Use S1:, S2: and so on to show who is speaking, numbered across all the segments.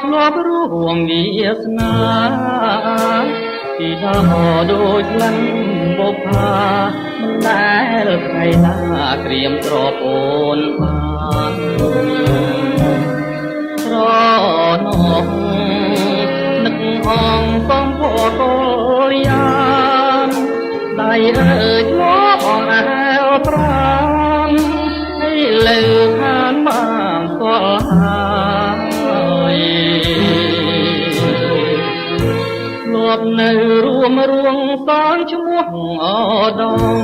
S1: ធ្លាប់រួងវាសនាពីថាដូចក្លិនបុប្ផាមិនដែលថ្ងៃណាក្រៀមត្រពោនបានស្រណោះនឹកអងកំពតលយ៉ាងដៃអើយធ្លាប់អងអែលប្រាំឲ្យលើខានបានស្គាល់ហើយធ្លាប់នៅរួមរួងសងឈ្មោះអដង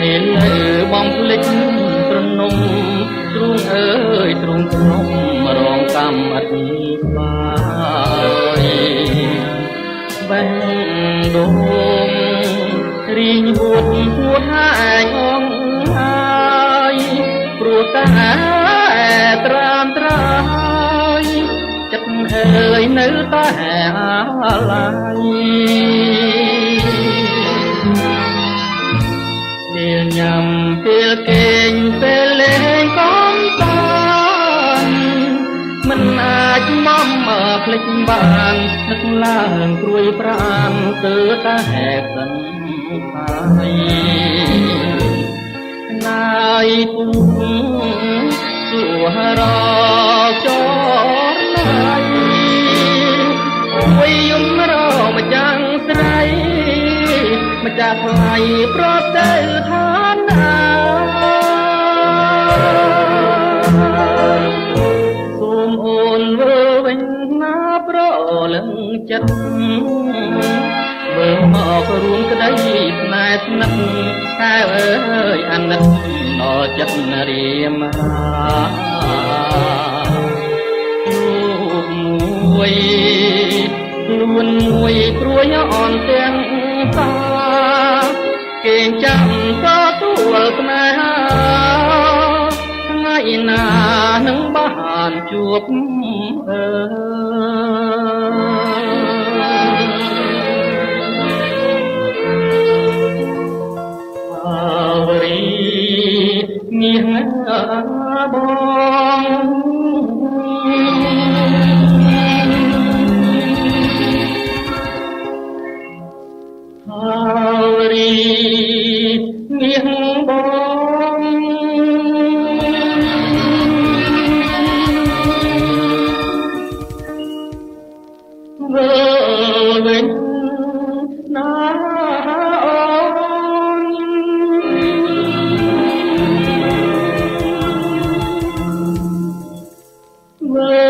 S1: នេះលើបងភ្លេចប្រនំទ្រូងអើយទ្រូងក្នុងរងកម្មអត់បាយបេះដូងរីងហួតហួតហាយអងហើយព្រោះតែត្រាំត្រាយចិត្តអើយនៅតែអាឡ័យពេលញ៉ាំពេលគេងពេលលេងកំសាន្តមិនអាចមកភ្លេចបាននឹកឡើងព្រួយប្រាណទៅតែសិនហើយណាយពុំសួររចរណៃអើយយំរម្ចាស់ស្រីម្ចាស់ថ្លៃប្រត់ទៅឋានណាសូមអូនវើវិញណាប្រលឹងចិត្តមើលមករួមក្តីស្នេហ៍ស្និទ្ធតែអើយអាណិតដល់ចិត្តរៀមរាលោកមួយខ្លួនមួយព្រួយអន់ទាំងតាគេចាំតទួលស្នេហាថ្ងៃណានឹងបានជួបអើងាបងហើយងាបងវើវិញណាវើ